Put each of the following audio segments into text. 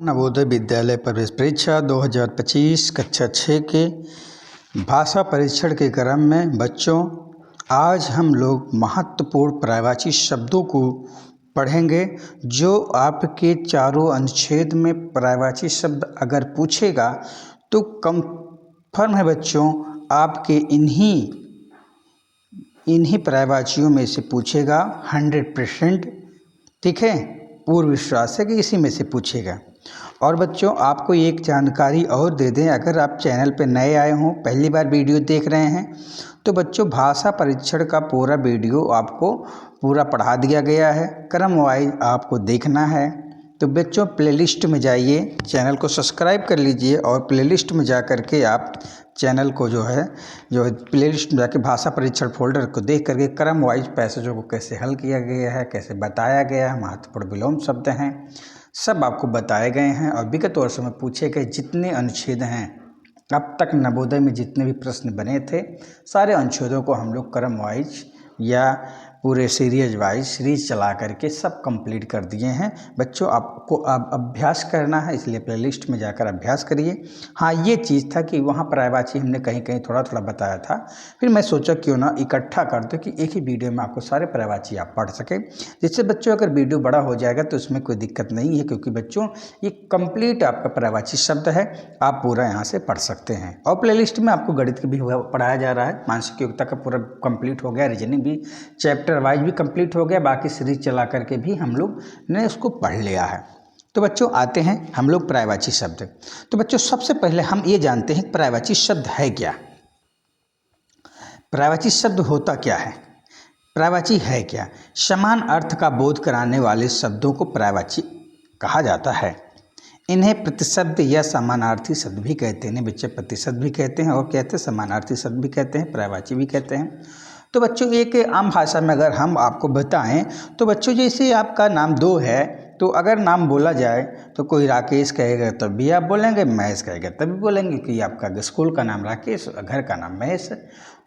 नवोदय विद्यालय प्रवेश परीक्षा 2025 कक्षा 6 के भाषा परीक्षण के क्रम में बच्चों आज हम लोग महत्वपूर्ण पर्यायवाची शब्दों को पढ़ेंगे। जो आपके चारों अनुच्छेद में पर्यायवाची शब्द अगर पूछेगा तो कंफर्म है बच्चों, आपके इन्हीं पर्यायवाचियों में से पूछेगा 100%। ठीक है, पूर्ण विश्वास है कि इसी में से पूछेगा। और बच्चों आपको एक जानकारी और दे दें, अगर आप चैनल पर नए आए हों, पहली बार वीडियो देख रहे हैं, तो बच्चों भाषा परीक्षण का पूरा वीडियो आपको पूरा पढ़ा दिया गया है, क्रम वाइज आपको देखना है। तो बच्चों प्लेलिस्ट में जाइए, चैनल को सब्सक्राइब कर लीजिए और प्लेलिस्ट में जा कर के आप चैनल को जो है प्लेलिस्ट में जाके भाषा परीक्षण फोल्डर को देख करके क्रम वाइज पैसेजों को कैसे हल किया गया है, कैसे बताया गया है, महत्वपूर्ण विलोम शब्द हैं, सब आपको बताए गए हैं। और विगत वर्षों में पूछे गए जितने अनुच्छेद हैं, अब तक नवोदय में जितने भी प्रश्न बने थे, सारे अनुच्छेदों को हम लोग क्रम वाइज या पूरे सीरीज चला करके सब कंप्लीट कर दिए हैं। बच्चों आपको अब अभ्यास करना है, इसलिए प्लेलिस्ट में जाकर अभ्यास करिए। हाँ, ये चीज़ था कि वहाँ पर्यायवाची हमने कहीं कहीं थोड़ा थोड़ा बताया था, फिर मैं सोचा क्यों ना इकट्ठा कर दो कि एक ही वीडियो में आपको सारे पर्यायवाची आप पढ़ सकें, जिससे बच्चों अगर वीडियो बड़ा हो जाएगा तो उसमें कोई दिक्कत नहीं है, क्योंकि बच्चों ये कंप्लीट आपका पर्यायवाची शब्द है, आप पूरा यहाँ से पढ़ सकते हैं। और प्लेलिस्ट में आपको गणित की भी पढ़ाया जा रहा है, मानसिक योग्यता का पूरा कंप्लीट हो गया, रीजनिंग भी चैप्टर वाइज भी कंप्लीट हो गया, बाकी सीरीज चला करके भी हम लोग ने उसको पढ़ लिया है। तो बच्चों आते हैं हम लोग पर्यायवाची शब्द। तो बच्चों सबसे पहले हम ये जानते हैं पर्यायवाची शब्द है क्या। पर्यायवाची शब्द होता क्या है, पर्यायवाची है क्या। समान अर्थ का बोध कराने वाले शब्दों को पर्यायवाची कहा जाता है। इन्हें प्रतिशब्द या समानार्थी शब्द भी कहते हैं। बच्चे प्रतिशब्द भी कहते हैं और कहते हैं समानार्थी शब्द भी कहते हैं, पर्यायवाची भी कहते हैं। तो बच्चों एक आम भाषा में अगर हम आपको बताएं तो बच्चों जैसे आपका नाम दो है, तो अगर नाम बोला जाए तो कोई राकेश कहेगा तब भी आप बोलेंगे, महेश कहेगा तब भी बोलेंगे कि आपका स्कूल का नाम राकेश, घर का नाम महेश है,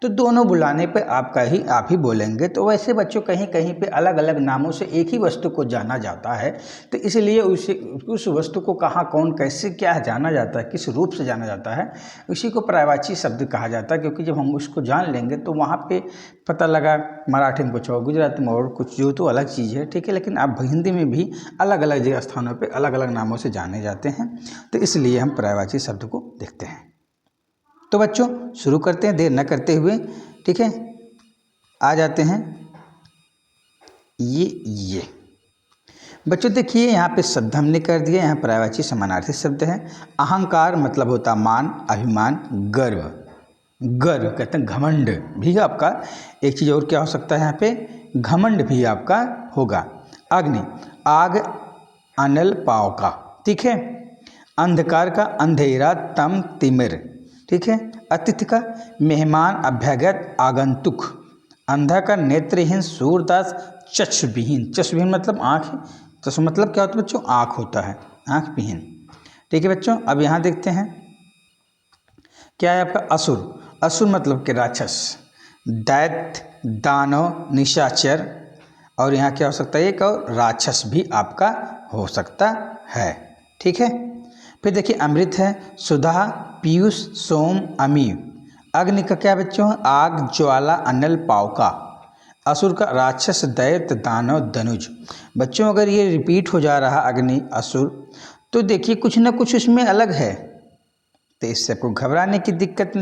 तो दोनों बुलाने पे आप ही बोलेंगे। तो वैसे बच्चों कहीं कहीं पे अलग अलग नामों से एक ही वस्तु को जाना जाता है, तो इसलिए उस वस्तु को कहाँ कौन कैसे क्या जाना जाता है, किस रूप से जाना जाता है, उसी को पर्यायवाची शब्द कहा जाता है। क्योंकि जब हम उसको जान लेंगे तो वहाँ पे पता लगा मराठी में कुछ और, गुजराती में और कुछ, जो तो अलग चीज़ है, ठीक है, लेकिन अब हिंदी में भी अलग अलग जगह स्थानों पे अलग अलग नामों से जाने जाते हैं, तो इसलिए हम पर्यायवाची शब्द को देखते हैं। तो बच्चों शुरू करते हैं देर न करते हुए, ठीक है। आ जाते हैं ये बच्चों देखिए यहाँ पे शब्द हमने कर दिया, यहाँ पर्यायवाची समानार्थी शब्द है। अहंकार मतलब होता मान, अभिमान, गर्व। गर्व कहते हैं घमंड भी आपका, एक चीज़ और क्या हो सकता है यहाँ पे, घमंड भी आपका होगा। अग्नि, आग, अनल, पाव का, ठीक है। अंधकार का अंधेरा, तम, तिमिर, ठीक है। अतिथि का मेहमान, अभ्यागत, आगंतुक। अंधा का नेत्रहीन, सूरदास, चक्षुविहीन। चक्षुविहीन मतलब आँख, चक्षु मतलब क्या होता है बच्चों, आँख होता है, आँख विहीन, ठीक है बच्चों। अब यहाँ देखते हैं क्या है आपका असुर। असुर मतलब के राक्षस, दैत्य, दानव, निशाचर, और यहाँ क्या हो सकता है, एक और राक्षस भी आपका हो सकता है, ठीक है। फिर देखिए अमृत है, सुधा, पीयूष, सोम, अमी। अग्नि का क्या बच्चों, आग, ज्वाला, अनल, पाव का। असुर का राक्षस, दैत्य, दानव, धनुज। बच्चों अगर ये रिपीट हो जा रहा अग्नि, असुर, तो देखिए कुछ ना कुछ उसमें अलग है, तो इससे आपको घबराने की दिक्कत,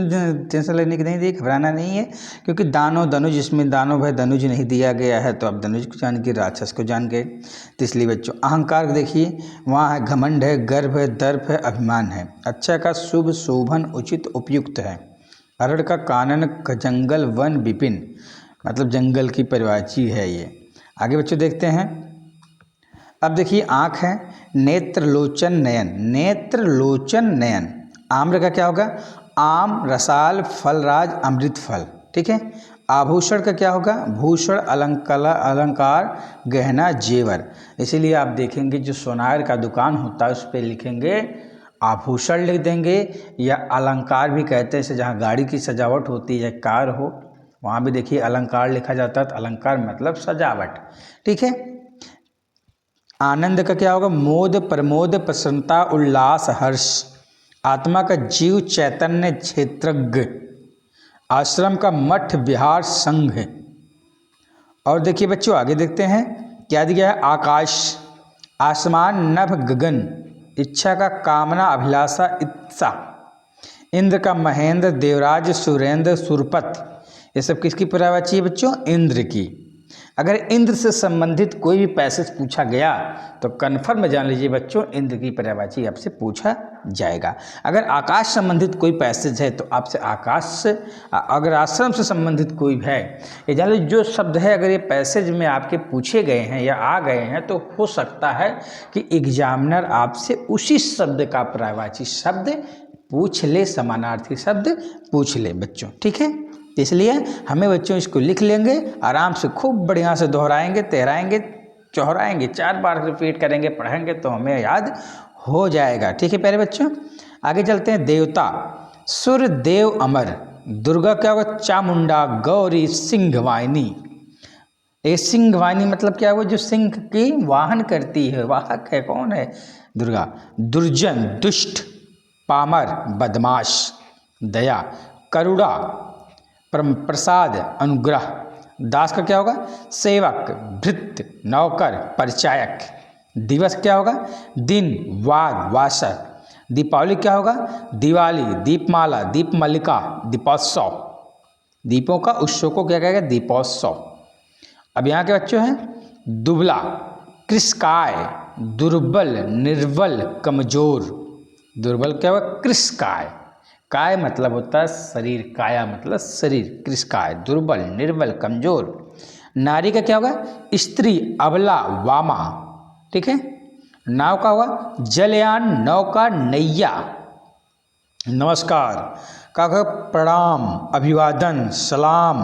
टेंशन लेने की नहीं दी, घबराना नहीं है। क्योंकि दानव, धनुज, इसमें दानव है, धनुज नहीं दिया गया है, तो आप धनुज को जान के राक्षस को जान गए। तो इसलिए बच्चों अहंकार देखिए वहाँ है, घमंड है, गर्व है, दर्प है, अभिमान है। अच्छा का शुभ, शोभन, उचित, उपयुक्त है। अरड़ का कानन, जंगल, वन, विपिन, मतलब जंगल की परिवाची है ये। आगे बच्चों देखते हैं। अब देखिए आँख है, नेत्र, लोचन, नयन। नेत्र, लोचन, नयन। आम्र का क्या होगा, आम, रसाल, फलराज, अमृत फल, ठीक है। आभूषण का क्या होगा, भूषण, अलंकार, गहना, जेवर। इसीलिए आप देखेंगे जो सोनार का दुकान होता है उस पर लिखेंगे आभूषण लिख देंगे, या अलंकार भी कहते हैं, जहाँ गाड़ी की सजावट होती है, कार हो, वहाँ भी देखिए अलंकार लिखा जाता है। तो अलंकार मतलब सजावट, ठीक है। आनंद का क्या होगा? मोद, प्रमोद, प्रसन्नता, उल्लास, हर्ष। आत्मा का जीव, चैतन्य, क्षेत्रज्ञ। आश्रम का मठ, विहार, संघ। और देखिए बच्चों आगे देखते हैं क्या दिया है? आकाश, आसमान, नभ, गगन। इच्छा का कामना, अभिलाषा, इच्छा। इंद्र का महेंद्र, देवराज, सुरेंद्र, सुरपत। ये सब किसकी पर्यायवाची है बच्चों? इंद्र की। अगर इंद्र से संबंधित कोई भी पैसेज पूछा गया तो कन्फर्म जान लीजिए बच्चों इंद्र की पर्यायवाची आपसे पूछा जाएगा। अगर आकाश संबंधित कोई पैसेज है तो आपसे आकाश से, अगर आश्रम से संबंधित कोई है, ये जान लीजिए जो शब्द है अगर ये पैसेज में आपके पूछे गए हैं या आ गए हैं तो हो सकता है कि एग्जामिनर आपसे उसी शब्द का पर्यायवाची शब्द पूछ ले, समानार्थी शब्द पूछ ले बच्चों। ठीक है, इसलिए हमें बच्चों इसको लिख लेंगे, आराम से खूब बढ़िया से दोहराएंगे, तहराएंगे, चौहराएंगे, 4 बार रिपीट करेंगे, पढ़ेंगे तो हमें याद हो जाएगा। ठीक है प्यारे बच्चों, आगे चलते हैं। देवता, सूर्य देव अमर। दुर्गा क्या होगा? चामुंडा, गौरी, सिंहवाहिनी। ये सिंहवाहिनी मतलब क्या हुआ? जो सिंह की वाहन करती है, वाहक है, कौन है? दुर्गा। दुर्जन, दुष्ट, पामर, बदमाश। दया, करुणा, प्रसाद, अनुग्रह। दास का क्या होगा? सेवक, भृत्य, नौकर, परिचायक। दिवस क्या होगा? दिन, वार, वासर। दीपावली क्या होगा? दिवाली, दीपमाला, दीपमालिका, दीपोत्सव। दीपों का उत्सव को क्या कहेगा? दीपोत्सव। अब यहाँ के बच्चों हैं दुबला, कृशकाय, दुर्बल, निर्बल, कमजोर। दुर्बल क्या होगा? कृशकाय। काय मतलब होता है शरीर, काया मतलब शरीर, कृशकाय, दुर्बल, निर्बल, कमजोर। नारी का क्या होगा? स्त्री, अबला, वामा। ठीक है। नाव का होगा? जलयान, नौका, नैया। नमस्कार का होगा? प्रणाम, अभिवादन, सलाम।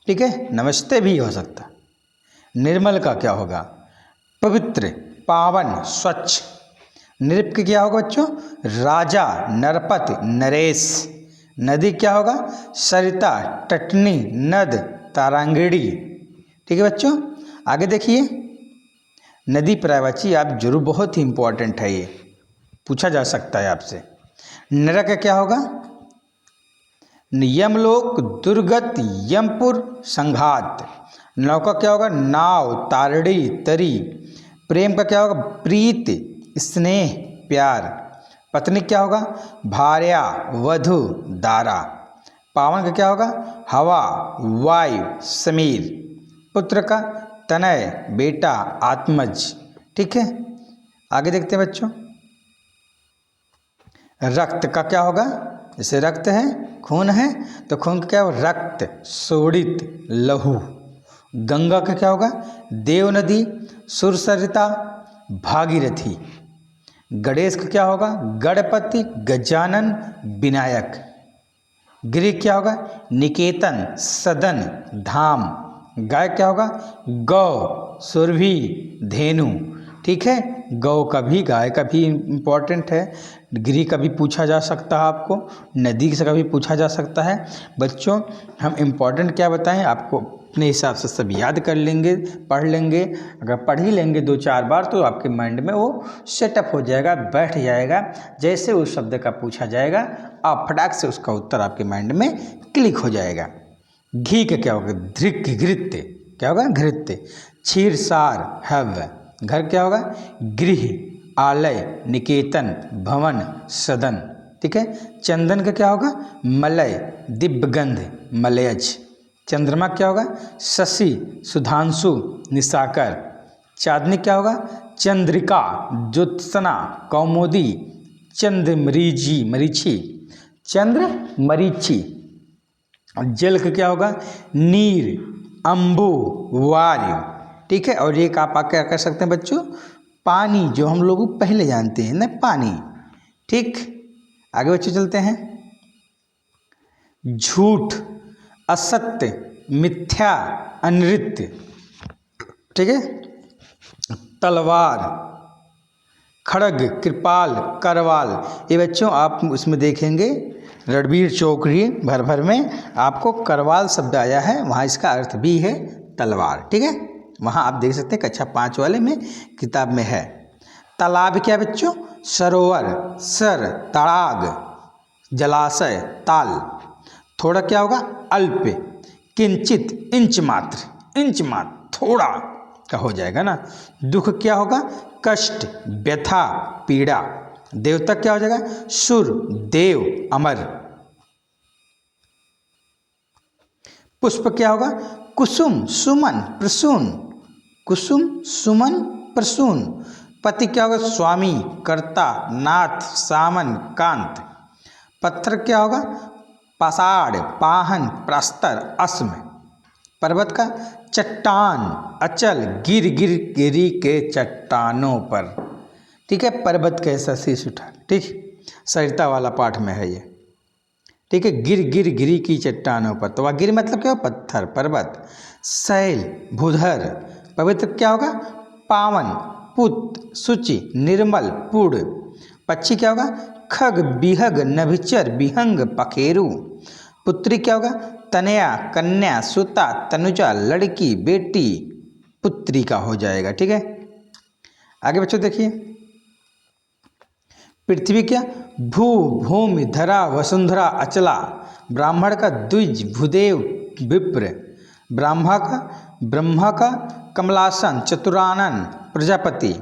ठीक है, नमस्ते भी हो सकता है। निर्मल का क्या होगा? पवित्र, पावन, स्वच्छ। नृप क्या होगा बच्चों? राजा, नरपति, नरेश। नदी क्या होगा? सरिता, टटनी, नद, तारांगिणी। ठीक है बच्चों, आगे देखिए। नदी पर्यायवाची आप जरूर, बहुत ही इंपॉर्टेंट है, ये पूछा जा सकता है आपसे। नरक का क्या होगा? यमलोक, दुर्गत, यमपुर, संघात। नौ का क्या होगा? नाव, तारड़ी, तरी। प्रेम का क्या होगा? प्रीत, स्नेह, प्यार। पत्नी क्या होगा? भार्या, वधु, दारा। पावन का क्या होगा? हवा, वायु, समीर। पुत्र का तनय, बेटा, आत्मज। ठीक है, आगे देखते हैं बच्चों। रक्त का क्या होगा? जैसे रक्त है, खून है, तो खून का क्या होगा? रक्त, शोणित, लहू। गंगा का क्या होगा? देव नदी, सुरसरिता, भागीरथी। गणेश का क्या होगा? गणपति, गजानन, विनायक। गिरि क्या होगा? निकेतन, सदन, धाम। गाय क्या होगा? गौ, सुरभि, धेनु। ठीक है, गौ का भी, गाय का भी इम्पोर्टेंट है। गिरि का भी पूछा जा सकता है आपको, नदी से का भी पूछा जा सकता है। बच्चों हम इम्पोर्टेंट क्या बताएं आपको, अपने हिसाब से सब याद कर लेंगे, पढ़ लेंगे। अगर पढ़ ही लेंगे 2-4 बार तो आपके माइंड में वो सेटअप हो जाएगा, बैठ जाएगा। जैसे उस शब्द का पूछा जाएगा आप फटाक से उसका उत्तर आपके माइंड में क्लिक हो जाएगा। घी का क्या होगा? धृक, घृत्य। क्या होगा? घृत्य। क्षीर, सार, हव्य। घर क्या होगा? गृह, आलय, निकेतन, भवन, सदन। ठीक है। चंदन का क्या होगा? मलय, दिव्यगंध, मलयज। चंद्रमा क्या होगा? शशि, सुधांशु, निशाकर। चांदनी क्या होगा? चंद्रिका, ज्योत्सना, कौमुदी, चंद्र मरीची, मरीची, चंद्र मरीची। जल का क्या होगा? नीर, अंबु, वायु। ठीक है, और एक आप क्या कर सकते हैं बच्चों? पानी, जो हम लोग पहले जानते हैं ना, पानी। ठीक, आगे बच्चों चलते हैं। झूठ, असत्य, मिथ्या, अनृत्य। ठीक है। तलवार, खड़ग, कृपाल, करवाल। ये बच्चों आप उसमें देखेंगे रणबीर चौकड़ी भर भर में आपको करवाल शब्द आया है, वहाँ इसका अर्थ भी है तलवार। ठीक है, वहाँ आप देख सकते हैं कक्षा 5 वाले में किताब में है। तालाब क्या बच्चों? सरोवर, सर, तड़ाग, जलाशय, ताल। थोड़ा क्या होगा? अल्प, किंचित, इंच मात्र, इंच मात्र, थोड़ा का हो जाएगा ना। दुख क्या होगा? कष्ट, व्यथा, पीड़ा। देवता क्या हो जाएगा? सुर, देव, अमर। पुष्प क्या होगा? कुसुम, सुमन, प्रसून, कुसुम, सुमन, प्रसून। पति क्या होगा? स्वामी, कर्ता, नाथ, सामन, कांत। पत्थर क्या होगा? पाषाण, पाहन, प्रस्तर, अस्म। पर्वत का चट्टान, अचल, गिर गिर गिरी के चट्टानों पर। ठीक है, पर्वत कैसा शीश उठा। ठीक, सरिता वाला पाठ में है ये। ठीक है, गिर गिर गिरी की चट्टानों पर। तो वह गिर मतलब क्या? पत्थर, पर्वत। शैल, भूधर। पवित्र क्या होगा? पावन, पुत, शुचि, निर्मल, पूर्ण। पक्षी क्या होगा? खग, बिहग, नभिचर, बिहंग, पखेरु। पुत्री क्या होगा? तनया, कन्या, सुता, तनुजा, लड़की, बेटी, पुत्री का हो जाएगा। ठीक है, आगे बच्चों देखिए। पृथ्वी क्या? भू, भूमि, धरा, वसुंधरा, अचला। ब्राह्मण का द्विज, भूदेव, विप्र। ब्रह्मा का कमलासन, चतुरानन, प्रजापति।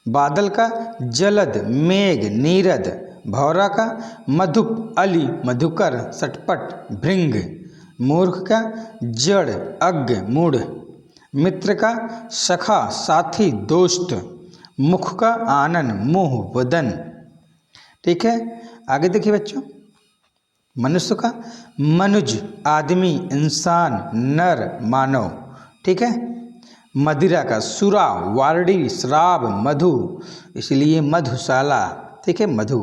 बादल का जलद, मेघ, नीरद। भौरा का मधुप, अली, मधुकर, सटपट, भृंग। मूर्ख का जड़, अज्ञ, मूढ़। मित्र का सखा, साथी, दोस्त। मुख का आनन, मुंह, वदन। ठीक है, आगे देखिए बच्चों। मनुष्य का मनुज, आदमी, इंसान, नर, मानव। ठीक है, मदिरा का सुरा, वारडी, श्राब, मधु, इसलिए मधुशाला। ठीक है, मधु।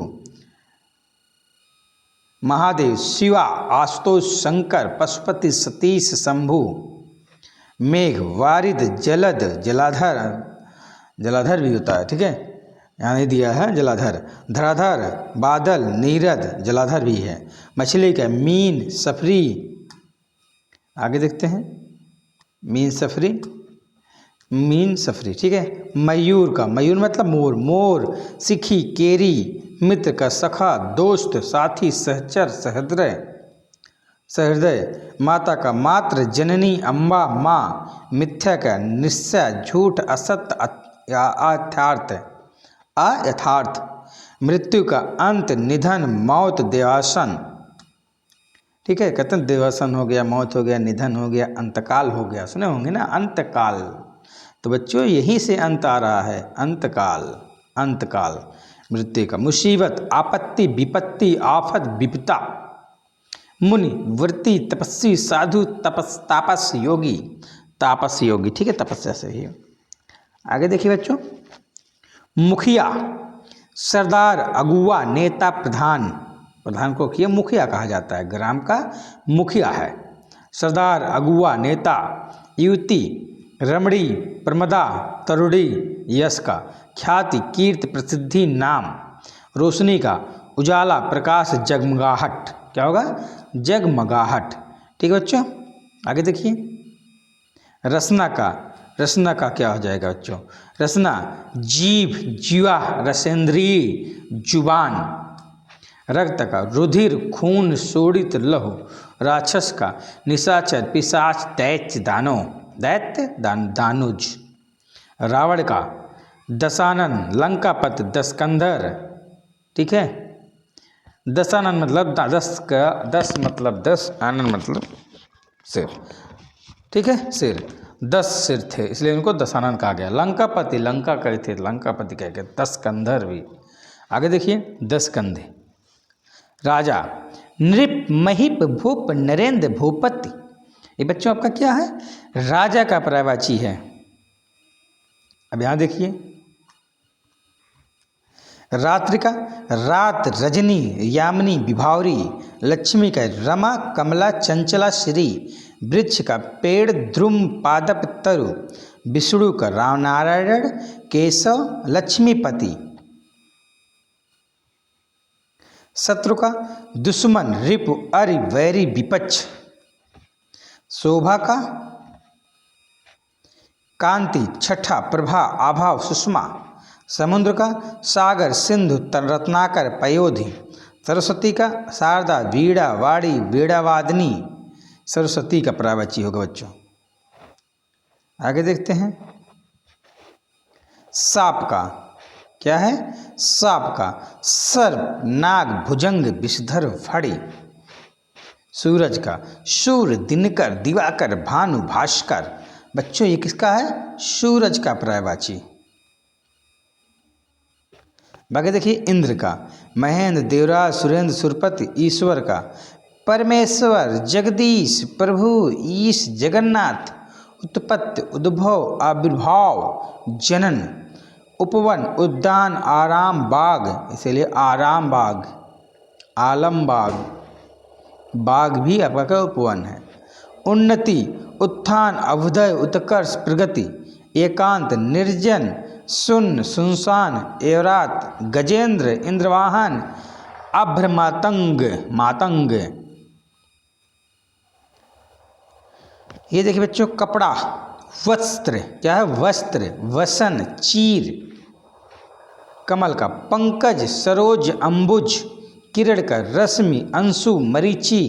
महादेव, शिवा, आशुतोष, शंकर, पशुपति, सतीश, शंभु। मेघ, वारिद, जलद, जलाधर, जलाधर भी होता है। ठीक है, यहाँ नहीं दिया है जलाधर। धराधर, बादल, नीरद, जलाधर भी है। मछली का मीन, सफरी। आगे देखते हैं, मीन सफरी, मीन सफरी। ठीक है, मयूर का, मयूर मतलब मोर, मोर, सिखी, केरी। मित्र का सखा, दोस्त, साथी, सहचर, सहृदय, सहृदय। माता का मात्र, जननी, अम्बा, माँ। मिथ्या का निश्चय, झूठ, असत्य, अयथार्थ, अयथार्थ। मृत्यु का अंत, निधन, मौत, देवासन। ठीक है, कहते हैं देवासन हो गया, मौत हो गया, निधन हो गया, अंतकाल हो गया। सुने होंगे ना, अंतकाल। तो बच्चों यहीं से अंत आ रहा है, अंतकाल, अंतकाल। मृत्यु का मुसीबत, आपत्ति, विपत्ति, आफत, विपदा। मुनि, वृत्ति, तपस्वी, साधु, तापस, योगी, तापस योगी। ठीक है, तपस्या से ही। आगे देखिए बच्चों। मुखिया, सरदार, अगुआ, नेता, प्रधान। प्रधान को किया मुखिया कहा जाता है, ग्राम का मुखिया है। सरदार, अगुआ, नेता। युवती, रमणी, प्रमदा, तरुणी, यश का। ख्याति, कीर्ति, प्रसिद्धि, नाम। रोशनी का उजाला, प्रकाश, जगमगाहट। क्या होगा? जगमगाहट। ठीक है बच्चों, आगे देखिए। रसना का क्या हो जाएगा बच्चों? रसना, जीभ, जीवा, रसेंद्रिय, जुबान। रक्त का रुधिर, खून, शोणित, लहू। राक्षस का निशाचर, पिशाच, दैत्य, दानुज। रावण का दशानन, लंकापति, दशकंधर। ठीक है, दशानन मतलब 10 मतलब 10, आनंद मतलब सिर। ठीक है, सिर, 10 सिर थे, इसलिए उनको दशानन कहा गया। लंकापति, लंका करे थे, लंकापति कह गए। दशकंधर भी। आगे देखिए, 10 कंधे। राजा, नृप, महिप, भूप, नरेंद्र, भूपति। ये बच्चों आपका क्या है? राजा का पर्यायवाची है। अब यहां देखिए, रात्रि का रात, रजनी, यामिनी, विभावरी। लक्ष्मी का रमा, कमला, चंचला, श्री। वृक्ष का पेड़, ध्रुम, पादप, तरु। विष्णु का रामनारायण, केशव, लक्ष्मीपति। शत्रु का दुश्मन, रिपु, अरि, वैरी, विपक्ष। शोभा का कांति, छठा प्रभा, आभा, सुषमा। समुद्र का सागर, सिंधु, रत्नाकर, पयोधि। सरस्वती का शारदा, वीणा, वाणी, वीणावादिनी। सरस्वती का पर्यायवाची होगा बच्चों। आगे देखते हैं। सांप का क्या है? सांप का सर्प, नाग, भुजंग, विषधर, फड़ी। सूरज का सूर्य, दिनकर, दिवाकर, भानु, भास्कर। बच्चों ये किसका है? सूरज का पर्यायवाची। बाकी देखिए इंद्र का महेंद्र, देवराज, सुरेंद्र, सुरपति। ईश्वर का परमेश्वर, जगदीश, प्रभु, ईश, जगन्नाथ। उत्पत्ति, उद्भव, आविर्भाव, जनन। उपवन, उद्यान, आराम बाग, इसीलिए आराम बाग, आलम बाग। बाग भी आपका क्या उपवन है। उन्नति, उत्थान, अभ्युदय, उत्कर्ष, प्रगति। एकांत, निर्जन, शून्य, सुनसान, एवरात, गजेंद्र, इंद्रवाहन, अभ्र, मातंग, मातंग। ये देखिए बच्चों कपड़ा, वस्त्र, क्या है? वस्त्र, वसन, चीर। कमल का पंकज, सरोज, अंबुज। किरण का रश्मि, अंशु, मरीचि।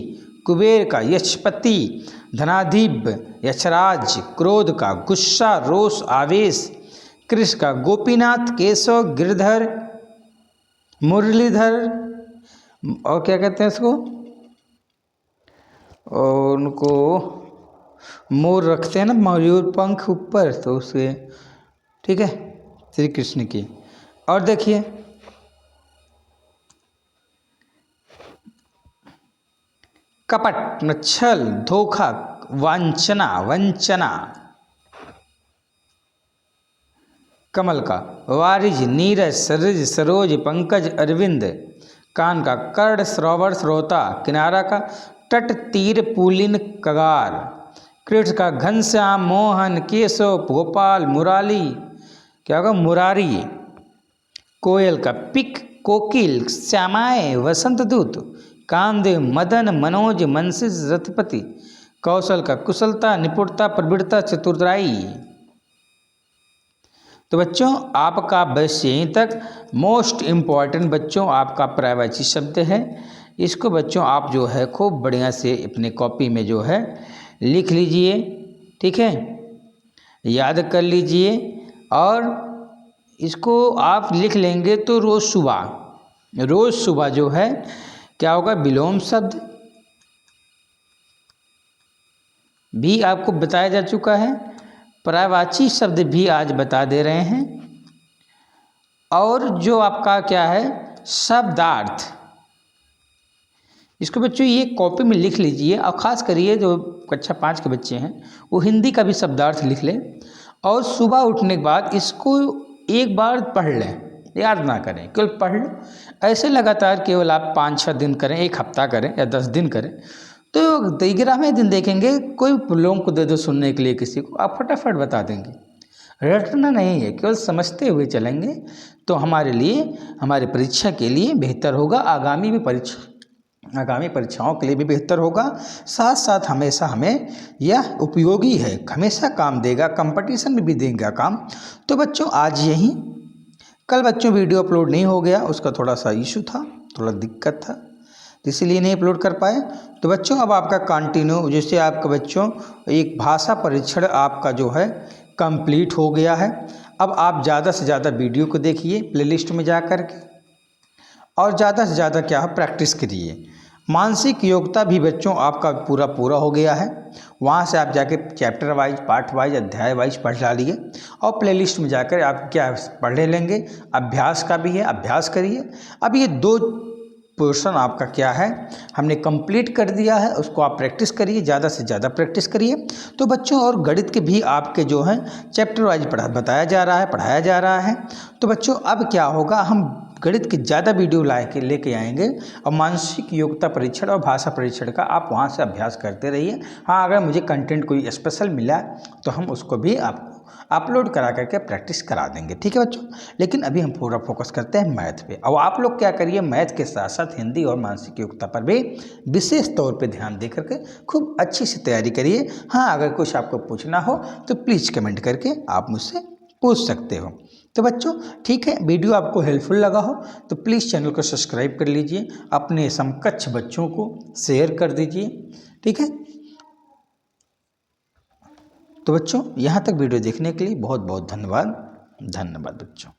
कुबेर का यशपति, धनाधिप, यशराज। क्रोध का गुस्सा, रोष, आवेश। कृष्ण का गोपीनाथ, केशव, गिरधर, मुरलीधर। और क्या कहते हैं इसको? और उनको मोर रखते हैं ना, मयूर पंख ऊपर, तो उसके ठीक है श्री कृष्ण की। और देखिए कपट, छल, धोखा, वांछना, वंचना। कमल का वारिज, नीरज, सरज, सरोज, पंकज, अरविंद। कान का कर्ण, श्रवण, श्रोता। किनारा का तट, तीर, पुलिन, कगार। कृष्ण का घनश्याम, मोहन, केशव, गोपाल, मुराली, क्या होगा? मुरारी। कोयल का पिक, कोकिल, श्यामाए, वसंत दूत। कामदेव, मदन, मनोज, मनसिज, रथपति। कौशल का कुशलता, निपुणता, प्रवीणता, चतुराई। तो बच्चों आपका बस यहीं तक। मोस्ट इम्पॉर्टेंट बच्चों आपका पर्यायवाची शब्द है। इसको बच्चों आप जो है खूब बढ़िया से अपने कॉपी में जो है लिख लीजिए, ठीक है, याद कर लीजिए। और इसको आप लिख लेंगे तो रोज़ सुबह जो है क्या होगा? विलोम शब्द भी आपको बताया जा चुका है, पर्यायवाची शब्द भी आज बता दे रहे हैं। और जो आपका क्या है? शब्दार्थ। इसको बच्चों ये कॉपी में लिख लीजिए। और ख़ास करिए जो कक्षा 5 के बच्चे हैं वो हिंदी का भी शब्दार्थ लिख लें। और सुबह उठने के बाद इसको एक बार पढ़ लें, याद ना करें, केवल पढ़ लो। ऐसे लगातार केवल आप 5-6 दिन करें, एक हफ्ता करें या 10 दिन करें, तो 11वें दिन देखेंगे कोई लोगों को दे दो सुनने के लिए, किसी को आप फटाफट बता देंगे। रटना नहीं है, केवल समझते हुए चलेंगे तो हमारे लिए, हमारे परीक्षा के लिए बेहतर होगा। आगामी परीक्षाओं के लिए भी बेहतर होगा। साथ साथ हमेशा हमें यह उपयोगी है, हमेशा काम देगा, कंपटीशन में भी देगा काम। तो बच्चों आज यहीं, कल बच्चों वीडियो अपलोड नहीं हो गया, उसका थोड़ा सा इशू था, थोड़ा दिक्कत था, इसीलिए नहीं अपलोड कर पाए। तो बच्चों अब आपका कंटिन्यू, जैसे आपका बच्चों एक भाषा परीक्षण आपका जो है कंप्लीट हो गया है। अब आप ज़्यादा से ज़्यादा वीडियो को देखिए प्लेलिस्ट में जा कर के, और ज़्यादा से ज़्यादा क्या है प्रैक्टिस करिए। मानसिक योग्यता भी बच्चों आपका पूरा हो गया है। वहाँ से आप जाके चैप्टर वाइज, पार्ट वाइज, अध्याय वाइज पढ़ डालिए और प्लेलिस्ट में जाकर आप क्या पढ़ लेंगे। अभ्यास का भी है, अभ्यास करिए। अब ये 2 पोर्शन आपका क्या है हमने कंप्लीट कर दिया है, उसको आप प्रैक्टिस करिए, ज़्यादा से ज़्यादा प्रैक्टिस करिए। तो बच्चों और गणित के भी आपके जो हैं चैप्टर वाइज बताया जा रहा है, पढ़ाया जा रहा है। तो बच्चों अब क्या होगा, हम गणित के ज़्यादा वीडियो लेके आएंगे और मानसिक योग्यता परीक्षण और भाषा परीक्षण का आप वहाँ से अभ्यास करते रहिए। हाँ, अगर मुझे कंटेंट कोई स्पेशल मिला तो हम उसको भी आपको अपलोड करा करके प्रैक्टिस करा देंगे, ठीक है बच्चों। लेकिन अभी हम पूरा फोकस करते हैं मैथ पे। और आप लोग क्या करिए, मैथ के साथ साथ हिंदी और मानसिक योग्यता पर भी विशेष तौर पे ध्यान दे करके खूब अच्छी से तैयारी करिए। हाँ, अगर कुछ आपको पूछना हो तो प्लीज़ कमेंट करके आप मुझसे पूछ सकते हो। तो बच्चों ठीक है, वीडियो आपको हेल्पफुल लगा हो तो प्लीज़ चैनल को सब्सक्राइब कर लीजिए, अपने समकक्ष बच्चों को शेयर कर दीजिए, ठीक है। तो बच्चों यहाँ तक वीडियो देखने के लिए बहुत बहुत धन्यवाद। धन्यवाद बच्चों।